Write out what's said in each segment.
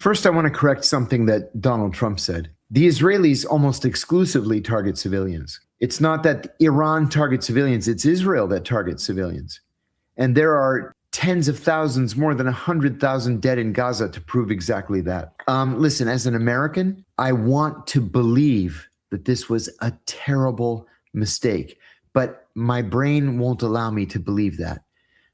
First, I want to correct something that Donald Trump said. The Israelis almost exclusively target civilians. It's not that Iran targets civilians, it's Israel that targets civilians. And there are tens of thousands, more than 100,000 dead in Gaza to prove exactly that. Listen, as an American, I want to believe that this was a terrible mistake, but my brain won't allow me to believe that.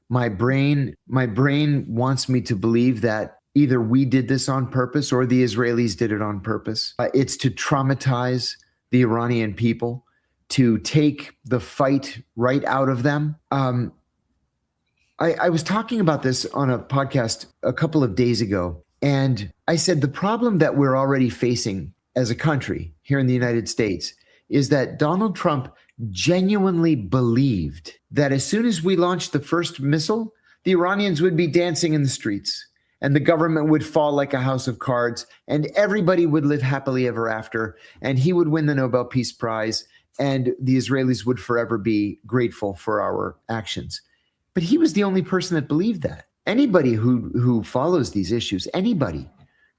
My brain wants me to believe that either we did this on purpose or the Israelis did it on purpose. It's to traumatize the Iranian people, to take the fight right out of them. I was talking about this on a podcast a couple of days ago, and I said the problem that we're already facing as a country here in the United States is that Donald Trump genuinely believed that as soon as we launched the first missile, the Iranians would be dancing in the streets and the government would fall like a house of cards and everybody would live happily ever after and he would win the Nobel Peace Prize and the Israelis would forever be grateful for our actions. But he was the only person that believed that. Anybody who follows these issues, anybody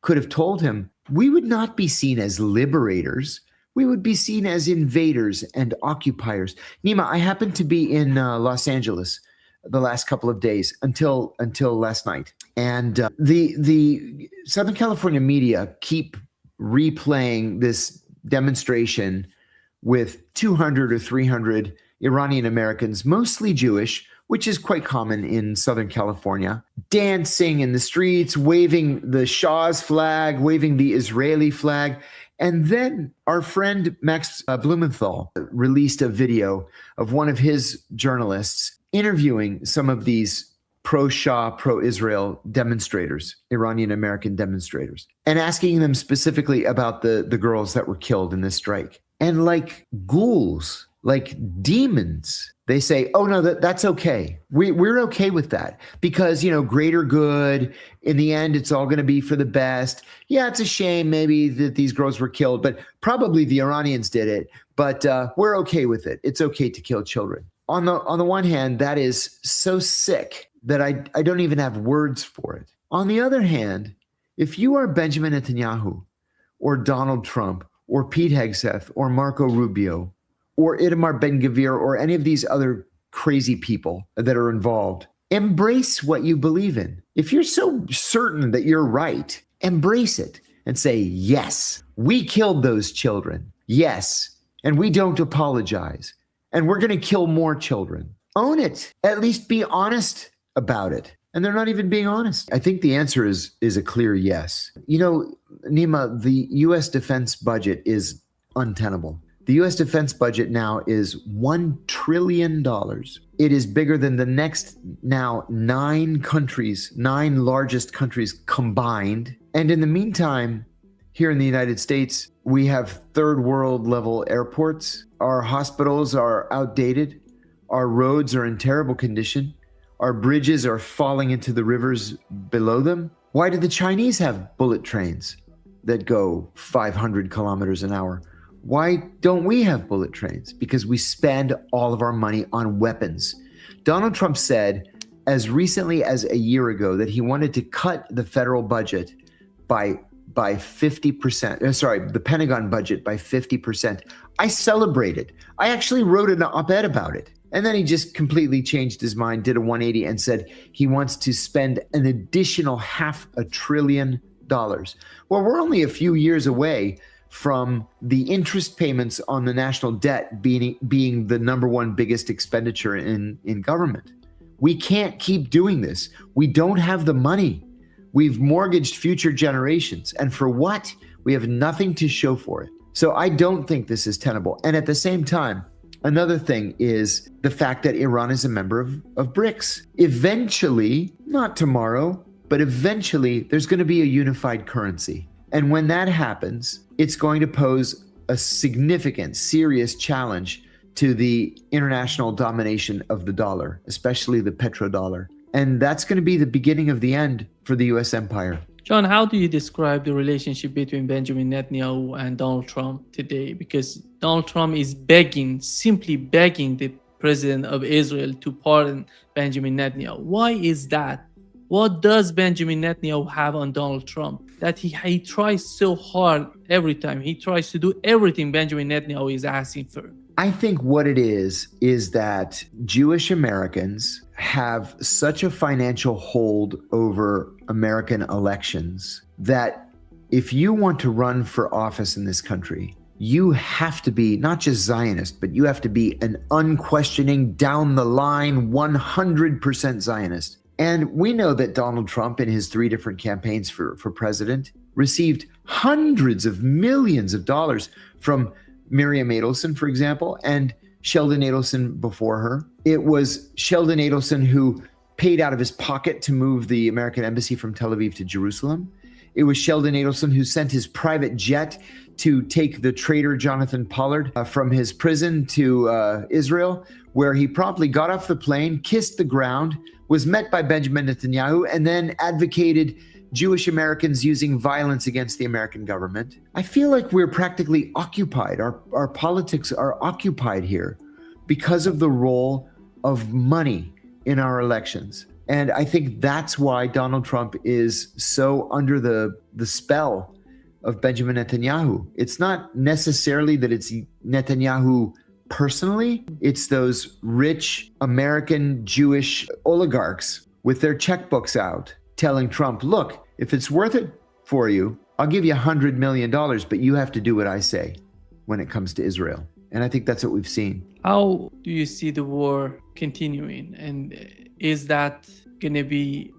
could have told him, we would not be seen as liberators. We would be seen as invaders and occupiers. Nima, I happened to be in Los Angeles the last couple of days until last night. And the Southern California media keep replaying this demonstration with 200 or 300 Iranian Americans, mostly Jewish, which is quite common in Southern California, dancing in the streets, waving the Shah's flag, waving the Israeli flag. And then our friend Max Blumenthal released a video of one of his journalists interviewing some of these pro-Shah, pro-Israel demonstrators, Iranian American demonstrators, and asking them specifically about the girls that were killed in this strike. And like ghouls, like demons, they say, oh, no, that's okay. We're okay with that because, greater good. In the end, it's all going to be for the best. Yeah, it's a shame maybe that these girls were killed, but probably the Iranians did it. But we're okay with it. It's okay to kill children. On the one hand, that is so sick that I don't even have words for it. On the other hand, if you are Benjamin Netanyahu or Donald Trump or Pete Hegseth or Marco Rubio or Itamar Ben-Gvir or any of these other crazy people that are involved, embrace what you believe in. If you're so certain that you're right, embrace it and say, yes, we killed those children. Yes, and we don't apologize. And we're going to kill more children. Own it. At least be honest about it. And they're not even being honest. I think the answer is a clear yes. Nima, the U.S. defense budget is untenable. The U.S. defense budget now is $1 trillion. It is bigger than the next now 9 largest countries combined. And in the meantime, here in the United States, we have third world level airports. Our hospitals are outdated. Our roads are in terrible condition. Our bridges are falling into the rivers below them. Why do the Chinese have bullet trains that go 500 kilometers an hour? Why don't we have bullet trains? Because we spend all of our money on weapons. Donald Trump said as recently as a year ago that he wanted to cut the federal budget by 50%, the Pentagon budget by 50%. I celebrated. I actually wrote an op-ed about it. And then he just completely changed his mind, did a 180 and said he wants to spend an additional $500 billion. Well, we're only a few years away from the interest payments on the national debt being the number one biggest expenditure in government. We can't keep doing this. We don't have the money. We've mortgaged future generations. And for what? We have nothing to show for it. So I don't think this is tenable. And at the same time, another thing is the fact that Iran is a member of BRICS. Eventually, not tomorrow, but eventually there's going to be a unified currency. And when that happens, it's going to pose a significant, serious challenge to the international domination of the dollar, especially the petrodollar. And that's going to be the beginning of the end for the US empire. John, how do you describe the relationship between Benjamin Netanyahu and Donald Trump today? Because Donald Trump is simply begging the president of Israel to pardon Benjamin Netanyahu. Why is that? What does Benjamin Netanyahu have on Donald Trump? that he tries so hard every time. He tries to do everything Benjamin Netanyahu is asking for. I think what it is that Jewish Americans have such a financial hold over American elections that if you want to run for office in this country, you have to be not just Zionist, but you have to be an unquestioning, down the line, 100% Zionist. And we know that Donald Trump, in his 3 different campaigns for president, received hundreds of millions of dollars from Miriam Adelson, for example, and Sheldon Adelson before her. It was Sheldon Adelson who paid out of his pocket to move the American embassy from Tel Aviv to Jerusalem. It was Sheldon Adelson who sent his private jet to take the traitor Jonathan Pollard from his prison to Israel, where he promptly got off the plane, kissed the ground, was met by Benjamin Netanyahu, and then advocated Jewish Americans using violence against the American government. I feel like we're practically occupied. Our politics are occupied here because of the role of money in our elections. And I think that's why Donald Trump is so under the spell of Benjamin Netanyahu. It's not necessarily that it's Netanyahu personally, it's those rich American Jewish oligarchs with their checkbooks out telling Trump, look, if it's worth it for you, I'll give you $100 million, but you have to do what I say when it comes to Israel. And I think that's what we've seen. How do you see the war continuing? And is that going to be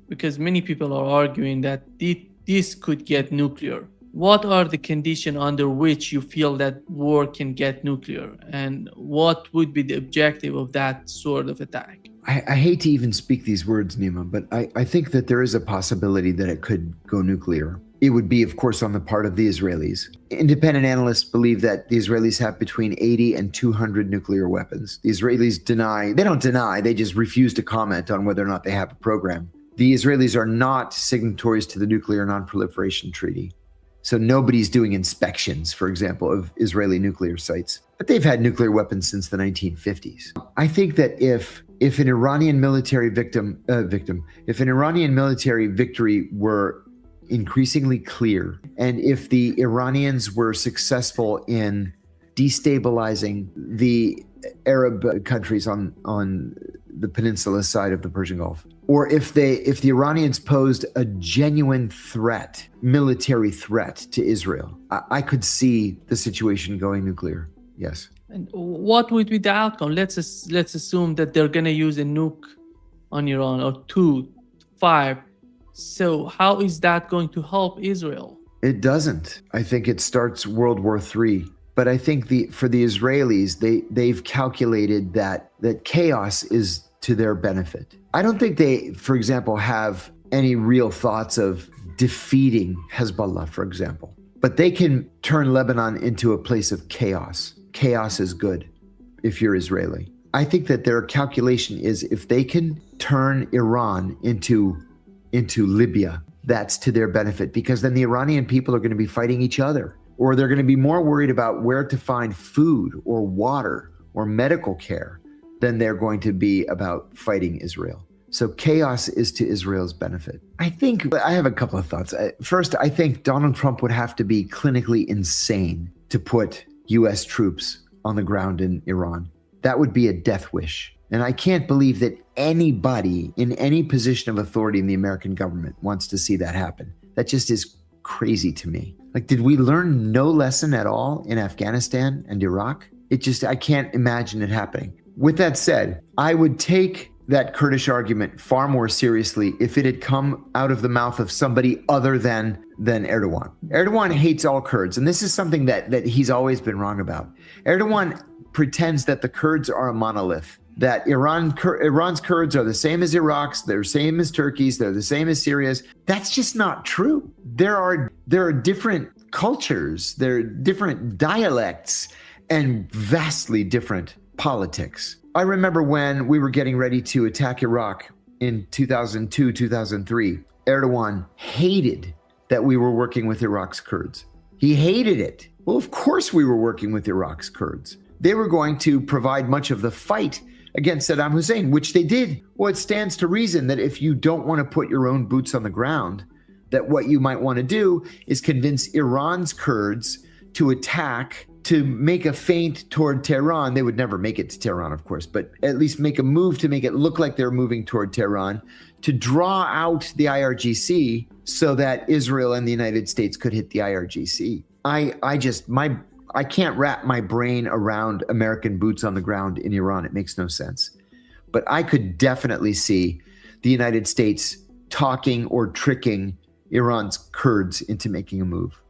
because many people are arguing that this could get nuclear. What are the conditions under which you feel that war can get nuclear? And what would be the objective of that sort of attack? I hate to even speak these words, Nima, but I think that there is a possibility that it could go nuclear. It would be, of course, on the part of the Israelis. Independent analysts believe that the Israelis have between 80 and 200 nuclear weapons. The Israelis don't deny, they just refuse to comment on whether or not they have a program. The Israelis are not signatories to the Nuclear Non-Proliferation Treaty. So nobody's doing inspections, for example, of Israeli nuclear sites. But they've had nuclear weapons since the 1950s. I think that if an Iranian military if an Iranian military victory were increasingly clear, and if the Iranians were successful in destabilizing the Arab countries on the peninsula side of the Persian Gulf, or if the Iranians posed a genuine threat, military threat to Israel, I could see the situation going nuclear. Yes. And what would be the outcome? Let's assume that they're going to use a nuke on Iran, or 2, 5. So how is that going to help Israel? It doesn't. I think it starts World War III. But I think for the Israelis, they've calculated that chaos is to their benefit. I don't think they, for example, have any real thoughts of defeating Hezbollah, for example. But they can turn Lebanon into a place of chaos. Chaos is good if you're Israeli. I think that their calculation is if they can turn Iran into Libya, that's to their benefit, because then the Iranian people are going to be fighting each other, or they're going to be more worried about where to find food or water or medical care than they're going to be about fighting Israel. So chaos is to Israel's benefit. I have a couple of thoughts. First, I think Donald Trump would have to be clinically insane to put U.S. troops on the ground in Iran. That would be a death wish. And I can't believe that anybody in any position of authority in the American government wants to see that happen. That just is crazy to me. Like, did we learn no lesson at all in Afghanistan and Iraq? I can't imagine it happening. With that said, I would take that Kurdish argument far more seriously if it had come out of the mouth of somebody other than Erdogan. Erdogan hates all Kurds, and this is something that he's always been wrong about. Erdogan pretends that the Kurds are a monolith, that Iran's Kurds are the same as Iraq's, they're the same as Turkey's, they're the same as Syria's. That's just not true. There are different cultures, there are different dialects, and vastly different politics. I remember when we were getting ready to attack Iraq in 2002, 2003, Erdogan hated that we were working with Iraq's Kurds. He hated it. Well, of course we were working with Iraq's Kurds. They were going to provide much of the fight against Saddam Hussein, which they did. Well, it stands to reason that if you don't want to put your own boots on the ground that what you might want to do is convince Iran's Kurds to attack, to make a feint toward Tehran. They would never make it to Tehran, of course, but at least make a move to make it look like they're moving toward Tehran, to draw out the IRGC so that Israel and the United States could hit the IRGC. I can't wrap my brain around American boots on the ground in Iran. It makes no sense. But I could definitely see the United States talking or tricking Iran's Kurds into making a move.